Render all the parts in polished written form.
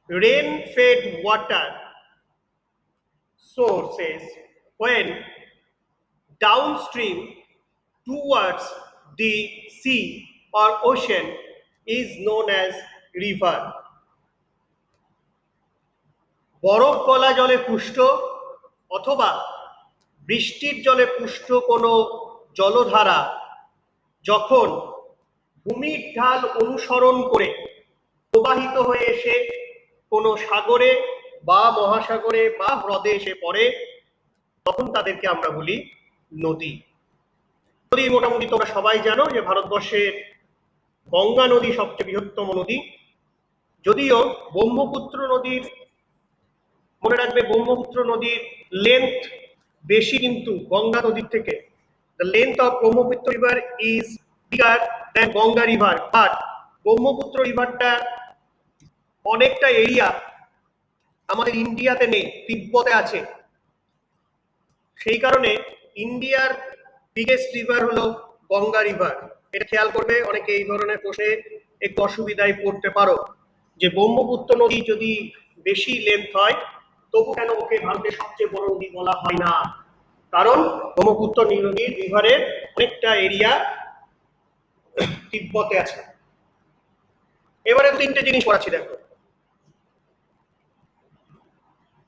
rain-fed water sources when downstream towards the sea or ocean is known as river. বরফ গলা জলে পুষ্ট অথবা বৃষ্টির জলে পুষ্ট কোনো জলধারা যখন ভূমির ঢাল অনুসরণ করে প্রবাহিত হয়ে এসে কোনো সাগরে বা মহাসাগরে বা হ্রদে এসে পড়ে তখন তাদেরকে আমরা বলি নদী। নদী মোটামুটি তোমরা সবাই জানো যে ভারতবর্ষের গঙ্গা নদী সবচেয়ে বৃহত্তম নদী, যদিও ব্রহ্মপুত্র নদীর, মনে রাখবে ব্রহ্মপুত্র নদীর লেন্থ বেশি কিন্তু গঙ্গা নদীর থেকে। The length of Brahmaputra river is bigger than Ganga river, but Brahmaputra রিভারটা অনেকটা এরিয়া আমাদের ইন্ডিয়াতে নেই, তিব্বতে আছে। সেই কারণে ইন্ডিয়ার বিগেস্ট রিভার হলো গঙ্গা রিভার। এটা খেয়াল করবে, অনেকে এই ধরনের প্রশ্নে একটু অসুবিধায় পড়তে পারো যে ব্রহ্মপুত্র নদী যদি বেশি লেন্থ হয় তবু কেন ওকে ভারতের সবচেয়ে বড় নদী বলা হয় না? কারণ ব্রহ্মপুত্র নদীর রিভারের অনেকটা এরিয়া তিব্বতে আছে। এবারে তিনটে জিনিস পড়াচ্ছি, দেখো।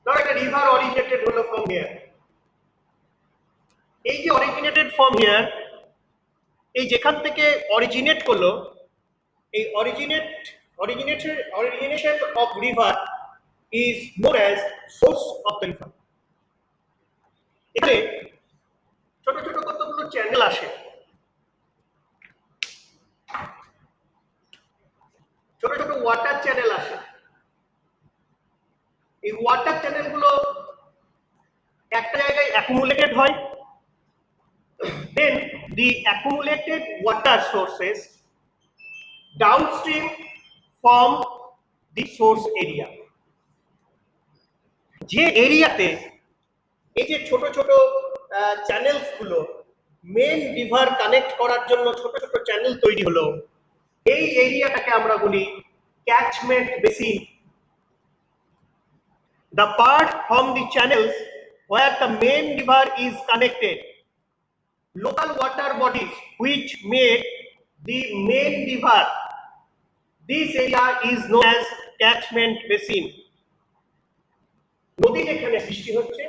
ধরো একটা রিভার অরিজিনেটেড হলো ফ্রম হিয়ার। এই যে অরিজিনেটেড ফ্রম হিয়ার, এই যেখান থেকে অরিজিনেট করলো, এই origination of river is known as source of the river. এখানে ছোট ছোট কতগুলো চ্যানেল আসে, ছোট ছোট ওয়াটার চ্যানেল আসে। এই ওয়াটার চ্যানেলগুলো একটা জায়গায় অ্যাকুমুলেটেড হয়, then the accumulated water sources downstream from the source area. যে এরিয়াতে এই যে ছোট ছোট চ্যানেলস গুলো মেন রিভার কানেক্ট করার জন্য ছোট ছোট চ্যানেল তৈরি হলো, এই এরিয়াটাকে আমরা বলি catchment basin. The part from the channels where the main river is connected, local water bodies which make the main river, this area is known as catchment basin. নদী যেখানে সৃষ্টি হচ্ছে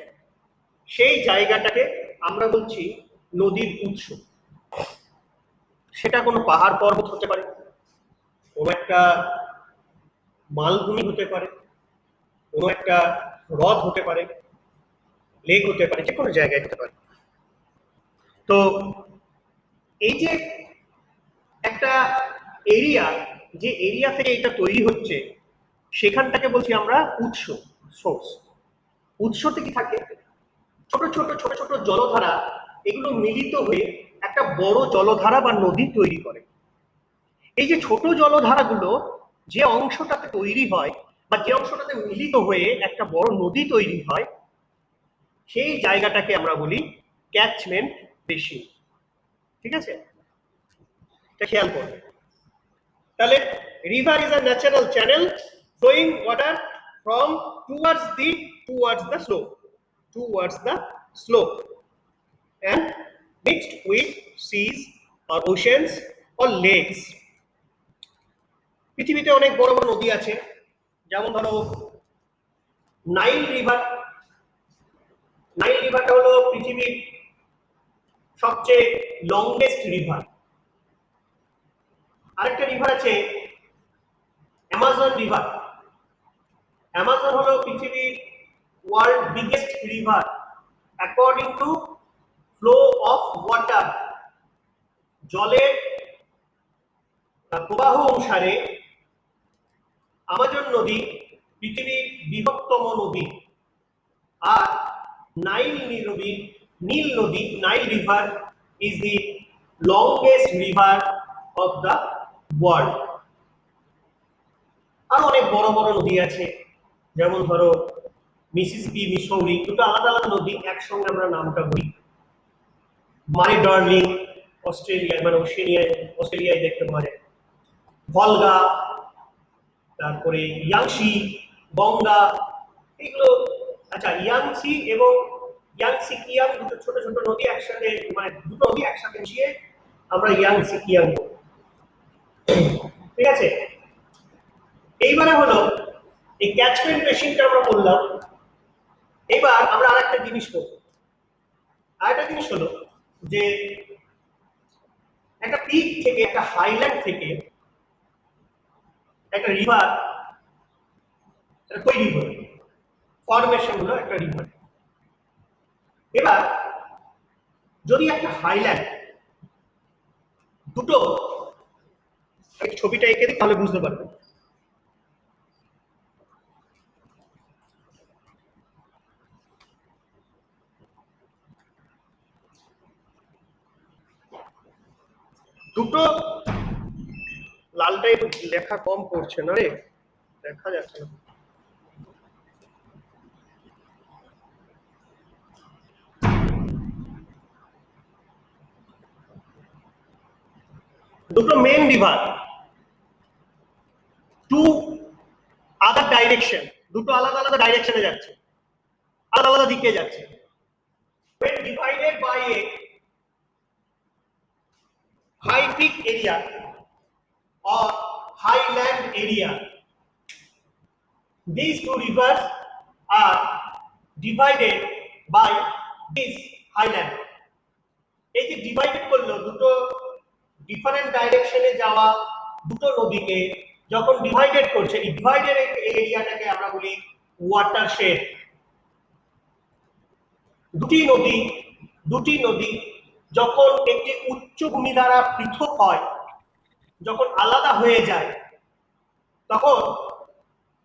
সেই জায়গাটাকে আমরা বলছি নদীর উৎস। সেটা কোনো পাহাড় পর্বত হতে পারে, কোনো একটা মালভূমি হতে পারে, কোনো একটা হ্রদ হতে পারে, লেক হতে পারে, যে কোনো জায়গায় হতে পারে। তো এই যে একটা এরিয়া, যে এরিয়া থেকে এটা তৈরি হচ্ছে সেখানটাকে বলছি আমরা উৎস, সোর্স। উৎসতে কি থাকে? ছোট ছোট ছোট ছোট জলধারা, এগুলো মিলিত হয়ে একটা বড় জলধারা বা নদী তৈরি করে। এই যে ছোট জলধারাগুলো যে অংশটাতে তৈরি হয় বা যে অংশটাতে মিলিত হয়ে একটা বড় নদী তৈরি হয়, সেই জায়গাটাকে আমরা বলি ক্যাচমেন্ট বেসিন। ঠিক আছে, এটা খেয়াল করবে। তাহলে river is a natural channel flowing water from towards the slope and mixed with seas or oceans or lakes. পৃথিবীতে অনেক বড় বড় নদী আছে, যেমন ধরো নাইল রিভার। নাইল রিভারটা হলো পৃথিবীর সবচেয়ে লংগেস্ট রিভার। আরেকটা রিভার আছে অ্যামাজন রিভার। অ্যামাজন হলো পৃথিবীর world biggest river according to flow of water. জলের প্রবাহ অনুসারে আমাজন নদী পৃথিবীর বৃহত্তম নদী, আর Nile river is the longest river of the world. আরো অনেক বড় বড় নদী আছে, যেমন ধরো মিসিসিপি, মিসৌরি, দুটো আলাদা আলাদা নদী, একসঙ্গে আমরা নামটা বলি। মারে ডার্লিং অস্ট্রেলিয়ায়, মানে অস্ট্রেলিয়ায় দেখতে পাওয়া যায়। ভলগা, তারপরে ইয়াংশি, গঙ্গা, এগুলো। আচ্ছা, ইয়াংসি এবং ইয়াংসি কিয়াং দুটো ছোট ছোট নদী একসাথে, মানে দুটো নদী একসাথে মিশিয়ে আমরা ইয়াংসি কিয়াং বলি। ঠিক আছে, এইবারে হলো এই ক্যাচমেন্ট মেশিনটা আমরা বললাম। এবার আমরা আরেকটা জিনিস করব। আরেকটা জিনিস হলো যে একটা পিক থেকে, একটা হাইল্যান্ড থেকে একটা রিভার তৈরি হলো, ফরমেশন হলো একটা রিভার। এবার যদি একটা হাইল্যান্ড দুটো, ছবিটা এঁকে দিই তাহলে বুঝতে পারবে। দুটো, লালটা একটু লেখা কম পড়ছে না রে, দেখা যাচ্ছে না। দুটো main river, two other direction, দুটো আলাদা আলাদা ডাইরেকশনে যাচ্ছে, আলাদা আলাদা দিকে যাচ্ছে। when divided by a high peak area or highland area, these two rivers are divided by this highland. এই যে ডিভাইডেড করলো, দুটো ডিফারেন্ট ডাইরেকশনে যাওয়া দুটো নদীকে যখন ডিভাইডেড করছে, এই ডিভাইডেড এরিয়াটাকে আমরা বলি ওয়াটারশেড। দুটি নদী যখন একটি উচ্চভূমি দ্বারা পৃথক হয়, যখন আলাদা হয়ে যায়, তখন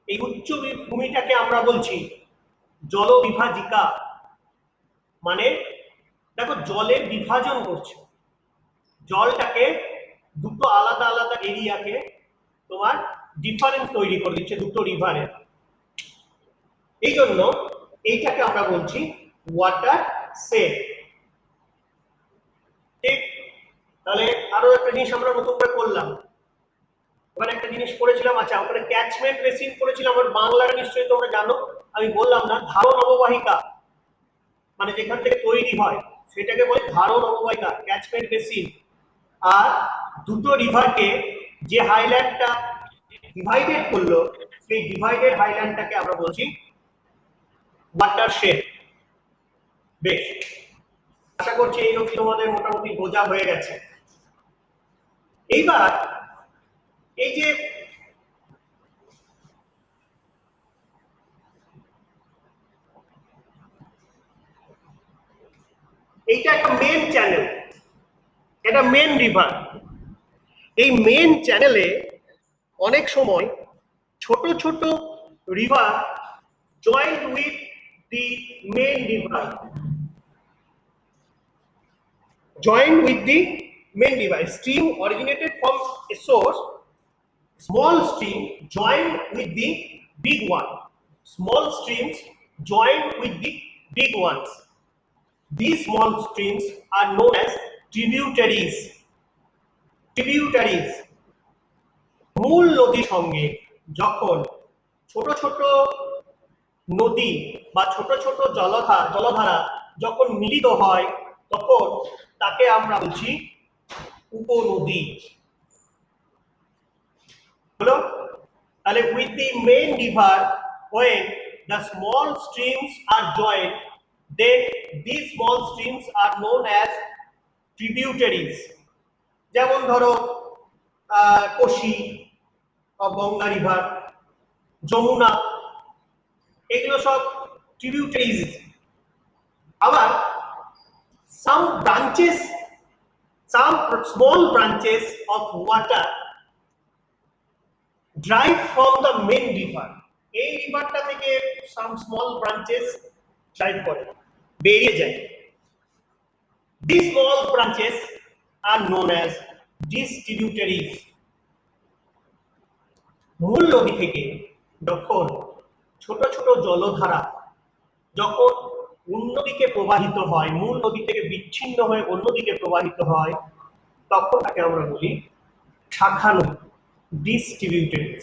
এই উচ্চভূমিটাকে আমরা বলছি জলবিভাজিকা। মানে দেখো, জলের বিভাজন করছে, জলটাকে দুটো আলাদা আলাদা এরিয়াকে তোমার ডিফারেন্স তৈরি করে দিচ্ছে দুটো রিভারের। এই জন্য এইটাকে আমরা বলছি ওয়াটার শেড। ঠিক, তাহলে আরো একটা জিনিস আমরা নতুন করে করলাম, ওখানে একটা জিনিস করেছিলাম। আচ্ছা, ওখানে ক্যাচমেন্ট বেসিন করেছিলাম, আমার বাংলাটা নিশ্চয়ই তোমরা জানো, আমি বললাম না। ধারণ অববাহিকা মানে যেখান থেকে তৈরি হয় সেটাকে বলে ধারণ অববাহিকা, ক্যাচমেন্ট বেসিন। আর দুটো রিভারকে যে হাইল্যান্ডটা ডিভাইডেড করলো, সেই ডিভাইডেড হাইল্যান্ডটাকে আমরা বলছি ওয়াটারশেড। বেশ, আশা করছি এই অবধি তোমাদের মোটামুটি বোঝা হয়ে গেছে। এইবার এই যে এইটা একটা মেন চ্যানেল, এটা মেন রিভার। এই মেন চ্যানেলে অনেক সময় ছোট ছোট river joint with the main river, joined with the main river. Stream originated from a source, small stream joined with the big one. Small streams joined with the big ones. These small streams are known as tributaries. Tributaries. মূল নদীর সঙ্গে যখন ছোট ছোট নদী বা ছোট ছোট জলধারা যখন মিলিত হয়, তখন তাকে আমরা বলছি উপনদী। হলো, তাহলে with the main river when the small streams are joined, then these small streams are known as tributaries. যেমন ধরো কোশি, গঙ্গা রিভার, যমুনা, এগুলো সব ট্রিবিউটারিজ। আবার some branches, some small branches of water drive from the main river. এই রিভারটা থেকে some small branches drive করে, বেরিয়ে যায়। These small branches are known as distributaries. মূল নদী থেকে যখন ছোট ছোট জলধারা যখন অন্যদিকে প্রবাহিত হয়, মূল নদী থেকে বিচ্ছিন্ন হয়ে অন্যদিকে প্রবাহিত হয়, তখন তাকে আমরা বলি শাখা নদী, ডিস্ট্রিবিউটারিজ।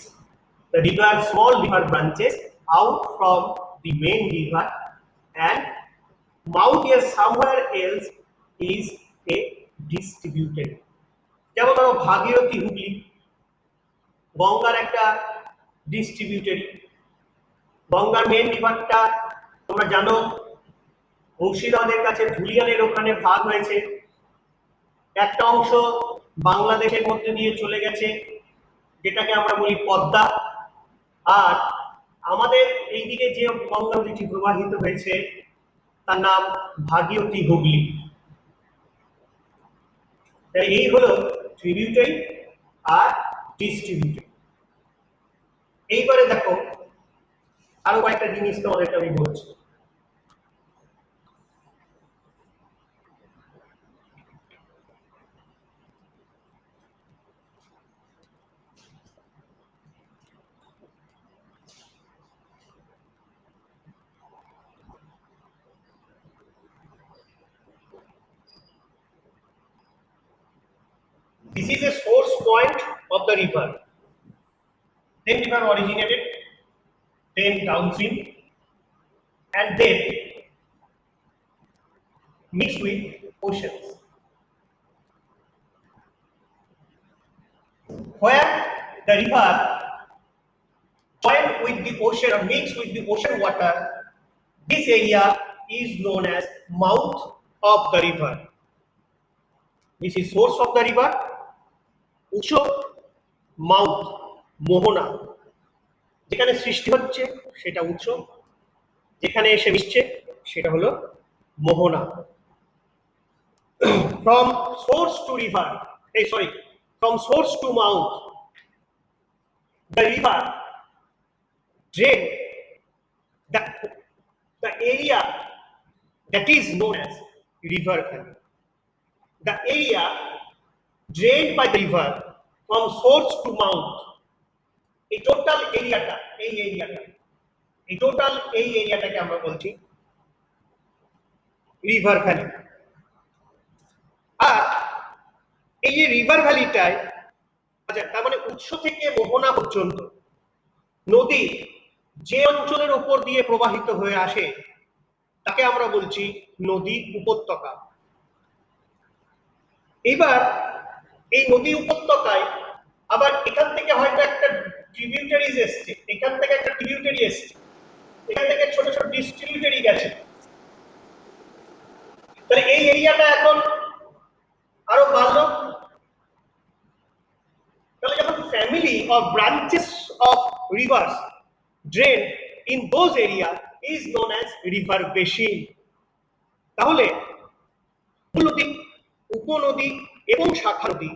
The river, small river branches out from the main river and mouth is somewhere else is a distributed. যেমন ধরো ভাগীরথী হুগলি গঙ্গার একটা ডিস্ট্রিবিউটারি। গঙ্গার মেন রিভারটা তোমরা জানো মুর্শিদাবাদের কাছে ধুলিয়ানের ওখানে ভাগ হয়েছে, একটা অংশ বাংলাদেশের মধ্যে দিয়ে চলে গেছে যেটাকে আমরা বলি পদ্মা, আর আমাদের এইদিকে যে গঙ্গা নদীটি প্রবাহিত হয়েছে তার নাম ভাগীরথী হুগলি। এই হলো ট্রিবিউটারি আর ডিস্ট্রিবিউটারি। এইবারে দেখো আরো কয়েকটা জিনিস তোমাদেরকে আমি বলছি। This is a source point of the river. Then river originated, then downstream, and then mixed with oceans. Where the river join with the ocean or mix with the ocean water, this area is known as mouth of the river. This is source of the river, উৎস, mouth মোহনা, যেখানে সৃষ্টি হচ্ছে সেটা উৎস, যেখানে এসে মিশছে সেটা হলো মোহনা। From source to river, from source to mouth, the river drain the area that is known as river valley. The area drained by the river from source to mouth, এই টোটাল এরিয়াটা এরিয়াটাকে আমরা বলছি রিভার ভ্যালি। আর এই যে river ভ্যালিটায় তার মানে উৎস থেকে মোহনা পর্যন্ত নদী যে অঞ্চলের উপর দিয়ে প্রবাহিত হয়ে আসে তাকে আমরা বলছি নদী উপত্যকা। এবার এই নদী উপত্যকায় আবার এখান থেকে হয়তো একটা ট্রিবিউটারিজ এসছে, এখান থেকে একটা ট্রিবিউটারি এসছে, এখান থেকে ছোট ছোট ডিস্ট্রিবিউটারি গেছে, তাহলে এই এরিয়াটা এখন আরো বাড়লো। তাহলে যখন family or branches of rivers drain in those area is known as river basin. তাহলে নদী, উপনদী এবং শাখা নদী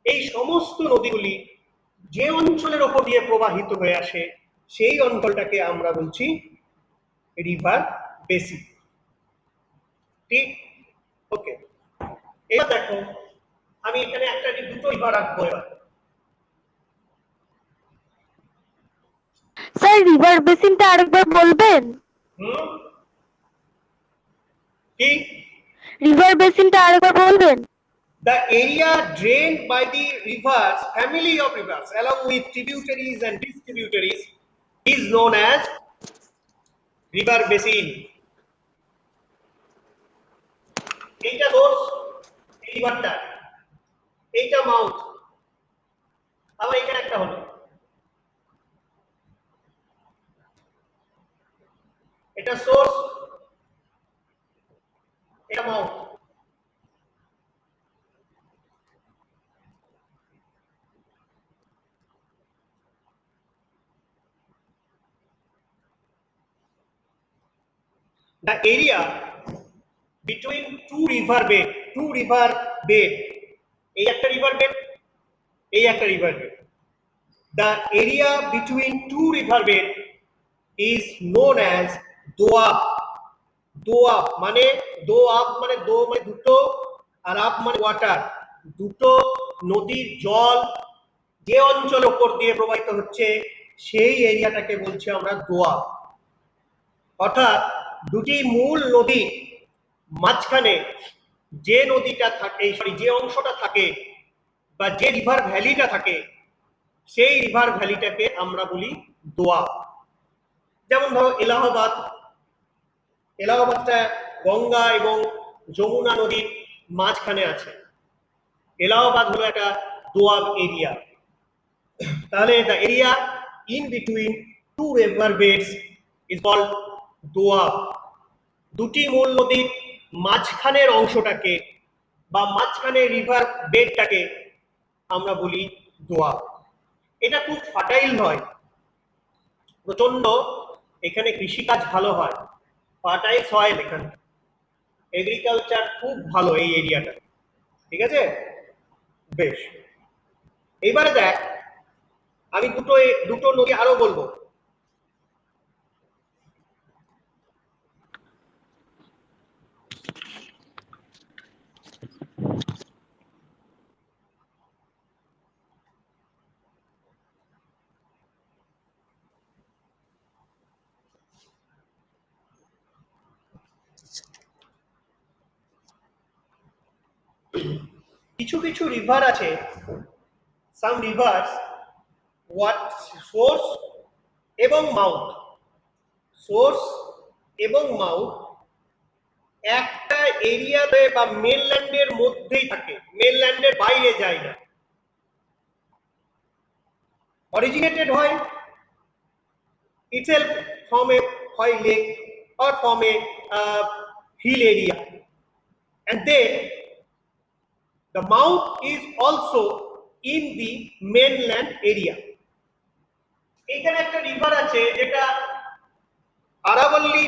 এই সমস্ত নদীগুলি যে অঞ্চলের ওপর দিয়ে প্রবাহিত হয়ে আসে সেই অঞ্চলটাকে আমরা বলছি রিভার বেসিন। ঠিক, ওকে। এবার দেখো আমি এখানে একটা দুটো রিভার রাখবো। এবার স্যার রিভার বেসিনটা আরেকবার বলবেন? কি রিভার বেসিনটা আরেকবার বলবেন? The area drained by the rivers, family of rivers, along with tributaries and distributaries, is known as river basin. এইটা সোর্স, এই রিভারটা, এইটা মাউথ, আবার এখানে একটা হলো, এটা সোর্স, এটা mouth. The area between two river bed, এই একটা রিভার বেড, এই একটা river bed, the area between two river bed is known as doab. doab মানে doab মানে দো মানে দুটো, আর আপ মানে ওয়াটার, দুটো নদীর জল যে অঞ্চলের উপর দিয়ে প্রবাহিত হচ্ছে সেই এরিয়াটাকে বলছি আমরা দোয়াব। অর্থাৎ দুটি মূল নদী মাঝখানে যে নদীটা থাকে, যে অংশটা থাকে বা যে রিভার ভ্যালিটা থাকে সেই রিভার ভ্যালিটাকে আমরা বলি দোয়াব। যেমন ধরো এলাহাবাদটা গঙ্গা এবং যমুনা নদীর মাঝখানে আছে। এলাহাবাদ হলো একটা দোয়াব এরিয়া। তাহলে the area in between two river beds is called doab. দুটি মূল নদীর মাঝখানের অংশটাকে বা মাঝখানে রিভার বেডটাকে আমরা বলি দোয়াব। এটা খুব ফার্টাইল হয়, প্রচন্ড এখানে কৃষিকাজ ভালো হয়, ফার্টাইল সয়েল, এখানে এগ্রিকালচার খুব ভালো এই এরিয়াটা। ঠিক আছে, বেশ। এইবারে দেখ, আমি দুটো নদী আরো বলবো। কিছু কিছু রিভার আছে, সাম রিভার্স হোয়াট সোর্স এবং মাউথ, সোর্স এবং মাউথ একটা এরিয়াতে বা মেনল্যান্ডের মধ্যেই থাকে, মেনল্যান্ডের বাইরে যায় না। অরিজিনেটেড হয় itself from a হয় lake or from a hill area, and then the mouth is also in the mainland area. এখানে একটা রিভার আছে যেটা আরাবল্লী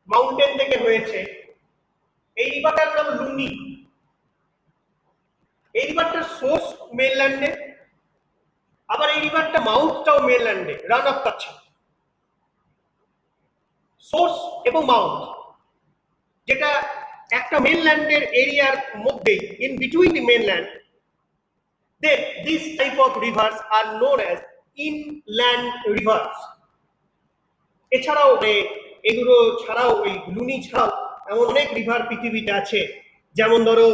মাউন্টেন থেকে হয়েছে। এই রিভারটার নাম লুনি। এই রিভারটার সোর্স মেনল্যান্ডে, আবার এই রিভারটা মাউথটাও মেনল্যান্ডে রান আপ করছে। সোর্স এবং মাউথ যেটা একটা মেনল্যান্ডের এরিয়ার মধ্যে, in between the mainland, then this type of rivers are known as inland rivers. এছাড়াও এগুলো ছাড়াও, এই লুনি ছাড়াও এমন অনেক রিভার পৃথিবীতে আছে। যেমন ধরো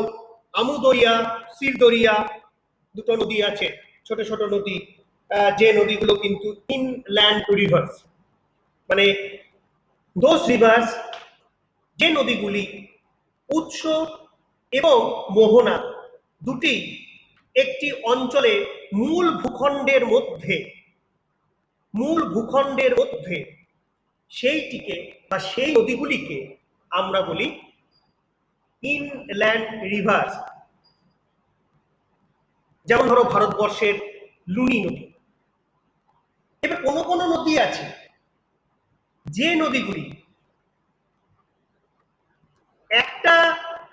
আমুদরিয়া, সিরদরিয়া, দুটো নদী আছে, ছোট ছোট নদী, যে নদীগুলো কিন্তু ইনল্যান্ড রিভার্স, মানে দোজ রিভার্স, যে নদীগুলি উৎস এবং মোহনা দুটি একটি অঞ্চলে মূল ভূখণ্ডের মধ্যে সেইটিকে বা সেই নদীগুলিকে আমরা বলি ইনল্যান্ড রিভার্স। যেমন ধরো ভারতবর্ষের লুনি নদী। এবার কোনো কোনো নদী আছে যে নদীগুলি একটা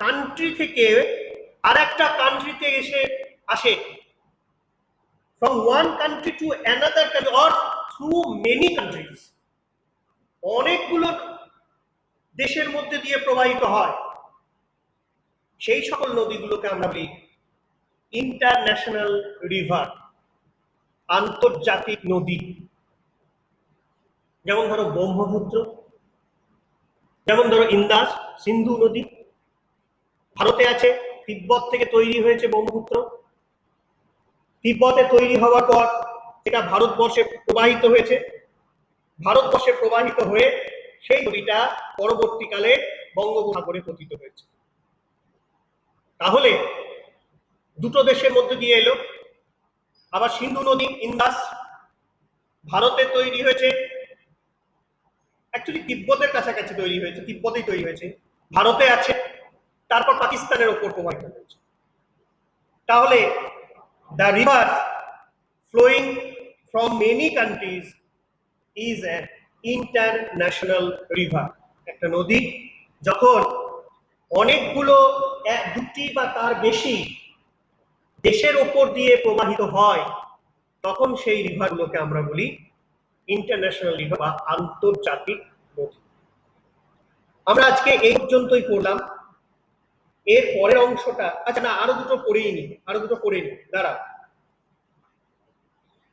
কান্ট্রি থেকে আর একটা কান্ট্রিতে আসে, from one country to another country or through many countries, অনেকগুলো দেশের মধ্যে দিয়ে প্রবাহিত হয়। সেই সকল নদীগুলোকে আমরা বলি ইন্টারন্যাশনাল রিভার, আন্তর্জাতিক নদী। যেমন ধরো ব্রহ্মপুত্র, যেমন ধরো ইন্দাস, সিন্ধু নদী ভারতে আছে, তিব্বত থেকে তৈরি হয়েছে ব্রহ্মপুত্র। তিব্বতে তৈরি হওয়ার পর এটা ভারতবর্ষে প্রবাহিত হয়েছে, ভারতবর্ষে প্রবাহিত হয়ে সেই নদীটা পরবর্তীকালে বঙ্গোপসাগরে পতিত হয়েছে। তাহলে দুটো দেশের মধ্যে দিয়ে এলো। আবার সিন্ধু নদী, ইন্দাস ভারতে তৈরি হয়েছে, অ্যাকচুয়ালি তিব্বতের কাছাকাছি তৈরি হয়েছে, তিব্বতেই তৈরি হয়েছে, ভারতে আছে, তারপর পাকিস্তানের ওপর প্রবাহিত হয়েছে। তাহলে the river flowing from many countries is an international river. একটা নদী যখন অনেকগুলো দুটি বা তার বেশি দেশের ওপর দিয়ে প্রবাহিত হয়, তখন সেই রিভারগুলোকে আমরা বলি ইন্টারন্যাশনাল রিভার বা আন্তর্জাতিক নদী। আমরা আজকে এই পর্যন্তই পড়লাম। এর পরের অংশটা, আচ্ছা না, আরো দুটো পড়েই নি, দাঁড়াও।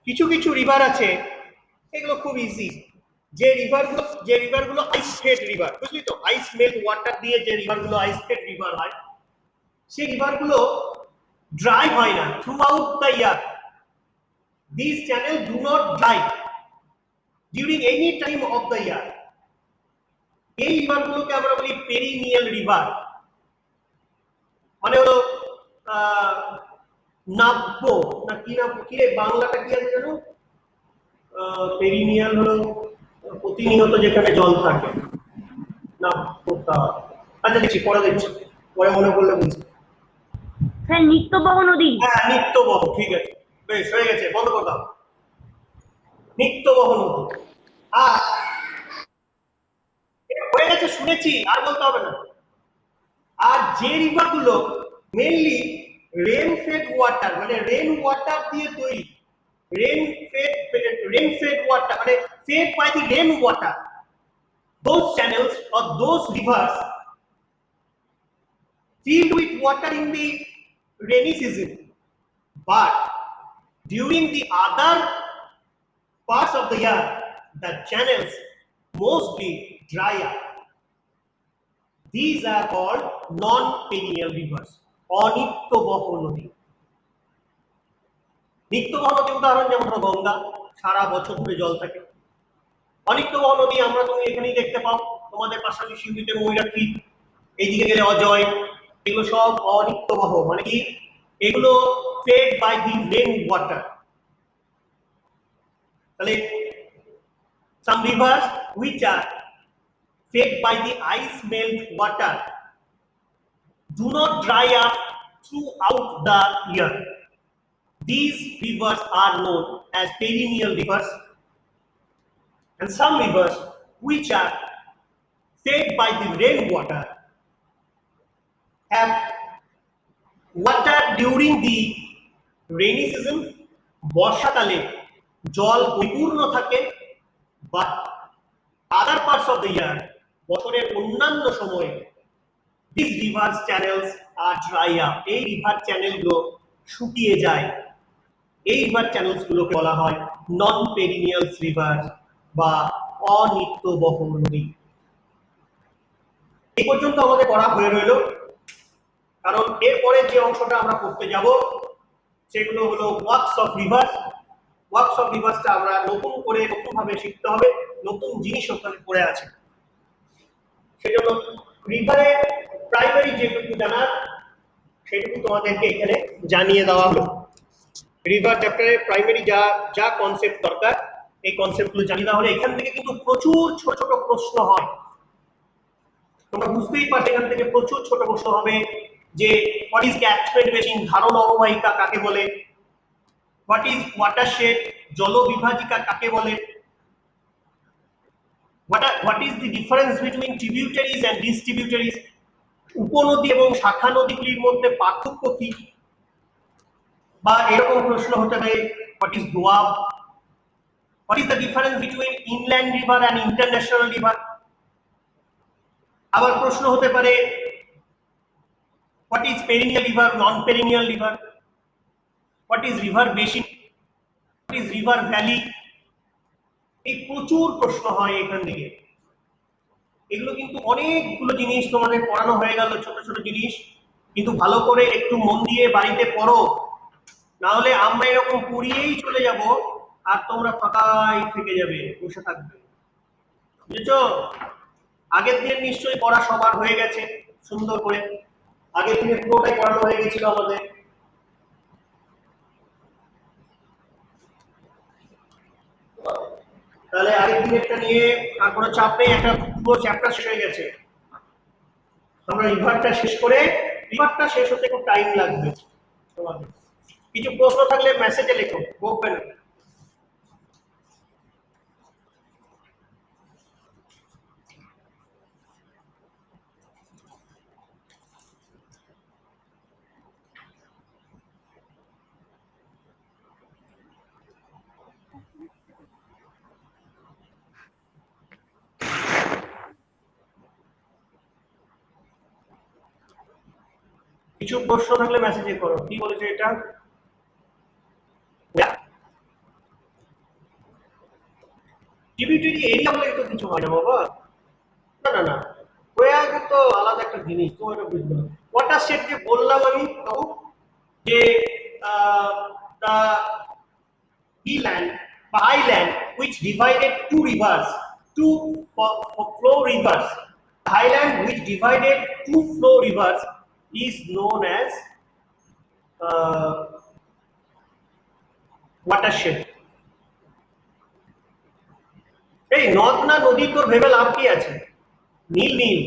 কিছু কিছু রিভার আছে, এগুলো খুব ইজি, যে রিভারগুলো আইস ফেড রিভার, বুঝলি তো, আইস মেল্ট ওয়াটার দিয়ে যে রিভারগুলো আইস ফেড রিভার হয়, সেই রিভারগুলো ড্রাই হয় না through out the year. These channels do not dry during any time of the year. এই রিভারগুলোকে আমরা বলি পেরিনিয়াল রিভার, মানে হলো নাব্য না কি না, কি রে বাংলাটা কি আছে জানো? পেরিনিয়াল হলো প্রতিনিয়ত যেখানে জল থাকে, নাব্যতা। আচ্ছা দেখছি, পরে দেখছি, পরে মনে করলে বলছি। স্যার নিত্যবহ নদী। হ্যাঁ, নিত্যবহ, ঠিক আছে, বেশ হয়ে গেছে, বন্ধ করে দাও। নিত্যবহ নদী। আর এটা হয়ে গেছে, শুনেছি, আর বলতে হবে না। আর যে রিভার গুলো মেইনলি রেন ফেড ওয়াটার, মানে রেন ওয়াটার দিয়ে তৈরি, রেন ফেড ওয়াটার মানে fed by the rain water, those channels or those rivers filled with water in the rainy season, but during the other parts of the year the channels mostly dry up. These are called non-perennial rivers, অনিত্যবহ নদী। নিত্যবহ নদী উদাহরণ যেমন হলো গঙ্গা, সারা বছর ধরে জল থাকে। অনিত্যবহ নদী আমরা তুমি এখানেই দেখতে পাও, তোমাদের পাশাপাশি শিউরিতে ময়ূরাক্ষী, এইদিকে গেলে অজয়, এগুলো সব অনিত্যবহ, মানে কি এগুলো fed by the rain water. তাহলে some rivers which are fed by the ice melt water do not dry up throughout the year. These rivers are known as perennial rivers, and some rivers which are fed by the rainwater have water during the rainy season, বর্ষাকালে জল পরিপূর্ণ থাকে, but other parts of the year, বছরের অন্যান্য সময়ে these rivers channels are dry up, এই river চ্যানেলগুলো শুকিয়ে যায়। এই রিভার চ্যানেলস গুলোকে বলা হয় নন পেরিনিয়ালস রিভার বা অনিত্যবহ নদী। এই পর্যন্ত আমাদের পড়া হয়ে রইল, কারণ এরপরে যে অংশটা আমরা পড়তে যাব সেগুলো হলো works of rivers. Works of রিভার্সটা আমরা নতুন করে নতুনভাবে শিখতে হবে, নতুন জিনিস ওখানে পড়ে আছে। সেজন্য রিভারের প্রাইমারি যেটুকু জানার সেটুকু তোমাদেরকে এখানে জানিয়ে দেওয়া হলো। রিভার চ্যাপ্টারে প্রাইমারি যা যা কনসেপ্ট দরকার এই কনসেপ্টগুলো জানিয়ে দেওয়া হলে এখান থেকে কিন্তু প্রচুর ছোট ছোট প্রশ্ন হয়। তোমরা বুঝতেই পারছো এখান থেকে প্রচুর ছোট প্রশ্ন হবে, যে হোয়াট ইজ ক্যাচমেন্ট বেসিন, ধারণ অববাহিকা কাকে বলে, হোয়াট ইজ ওয়াটারশেড, জলবিভাজিকা কাকে বলে, what is the difference between tributaries and distributaries, উপনদী এবং শাখা নদীগুলির মধ্যে পার্থক্য কি, বা এরকম প্রশ্ন হতে পারে what is doab, what is the difference between inland river and international river. আবার প্রশ্ন হতে পারে what is perennial river, non perennial river, what is river basin, what is river valley. এই প্রচুর প্রশ্ন হয় এখান থেকে। এগুলো কিন্তু অনেকগুলো জিনিস তোমাদের পড়ানো হয়ে গেল, ছোট ছোট জিনিস, কিন্তু ভালো করে একটু মন দিয়ে বাড়িতে পড়ো, না হলে আমরা এরকম পড়িয়েই চলে যাব আর তোমরা ফাঁকাই থেকে যাবে, বসে থাকবে। বুঝেছো? আগের দিন নিশ্চয়ই পড়া সবার হয়ে গেছে সুন্দর করে, আগের দিনে পুরোটাই পড়ানো হয়ে গেছিল আমাদের। তাহলে আগের দিনেরটা নিয়ে আর কোনো চাপ নেই, একটা পুরো চ্যাপ্টার শেষ হয়ে গেছে। আমরা রিভারটা শেষ করে, রিভারটা শেষ হতে খুব টাইম লাগবে তোমাদের। কিছু প্রশ্ন থাকলে মেসেজে লেখো, বলবেন। কিছু প্রশ্ন থাকলে মেসেজে করো, কি বলেছে এটা? ট্রিবিউটারি এরিয়া বলে তো কিছু হয় না বাবা, না না না, প্রয়াগ তো আলাদা একটা জিনিস, তোমার এটা বুঝবে না। ওয়াটারশেড যে বললাম আমি, যে highland which divided two rivers, two flow rivers. Highland which divided two flow rivers is known as watershed. এই নদ না নদী তোর ভেবে লাভ কি আছে? নীল নীল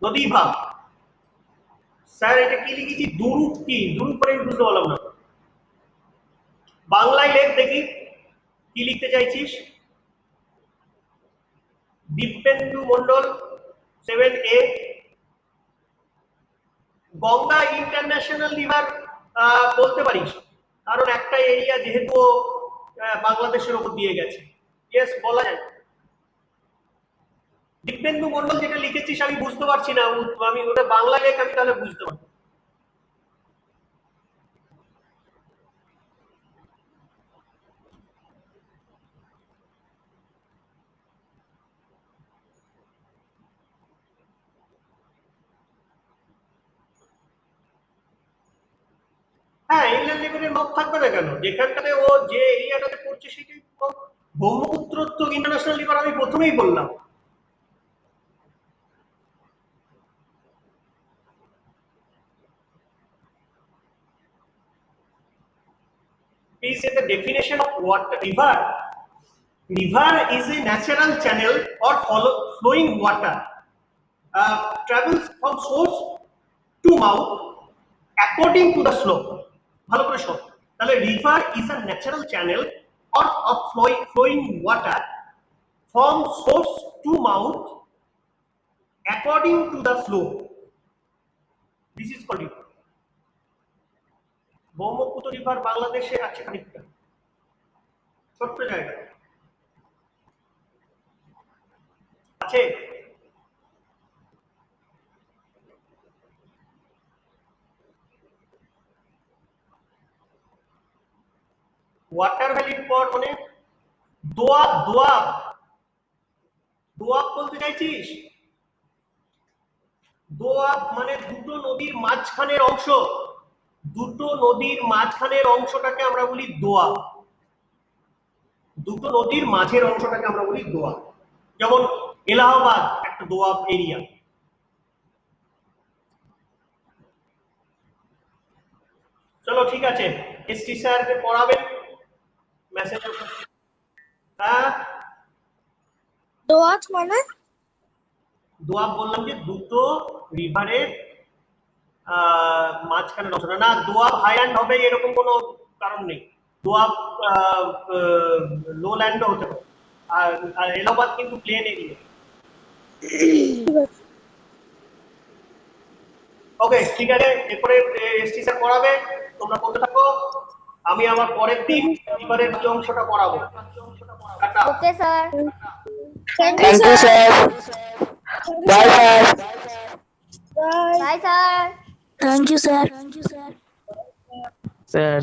নদী ভাব। স্যার এটা কি লিখেছি? দুরূপ কি? দুরূপ পরে আমি বুঝতে পারলাম না। বাংলায় লেখ দেখি কি লিখতে চাইছিস। Dipendu Mondal 7A। Ganga international river বলতে পারিস, কারণ একটা এরিয়া যেহেতু বাংলাদেশের ওপর দিয়ে গেছে। ইয়েস, বলা যায়। দীপেন্দু মন্ডল যেটা লিখেছিস আমি বুঝতে পারছি না, আমি ওটা বাংলা লেখ, আমি তাহলে বুঝতে পারবো। হ্যাঁ, ইনল্যান্ড লেভেলের নদ থাকবে না কেন? যেখানটাতে ও যে এরিয়াটাতে পড়ছে সেটাই ব্রহ্মপুত্র তো ইন্টারন্যাশনাল রিভার, আমি প্রথমেই বললাম। Please say the definition of what river. River is a natural channel or flowing water, travels from source to mouth according to the slope. ভালো করে শোন, তাহলে river is a natural channel or of flowing water from source to mouth according to the slope. This is called river. Brahmaputra river বাংলাদেশে আছে খানিকটা, ছোট্ট জায়গা আছে। ওয়াটার ভ্যালির পর মানে দোয়াব। দোয়াব দোয়াব বলতে চাইছিস? দোয়াব মানে দুটো নদীর মাঝখানের অংশ। দুটো নদীর মাঝখানের অংশটাকে আমরা বলি দোয়াব। দুটো নদীর মাঝের অংশটাকে আমরা বলি দোয়াব। যেমন এলাহাবাদ একটা দোয়াব এরিয়া। চলো ঠিক আছে, এসটি স্যারকে পড়াবেন মেসেজ। হ্যাঁ, দোয়াব মানে? দোয়াব বললাম যে দুটো রিভারের মাঝখানের অংশটা। না, দোয়াব হাইল্যান্ড হবে এরকম কোনো কারণ নেই। দোয়াব লো ল্যান্ডও হতে পারে, আর এলাহাবাদ কিন্তু প্লেন এরিয়া। ওকে ঠিক আছে, এরপরে এসটি স্যার পড়াবে, তোমরা বলতে থাকো। আমি আমার পরের দিন রিভারের কি অংশটা পড়াবো। টাটা। Okay sir. Thank you sir. Bye sir. Bye sir. Thank you sir. Sir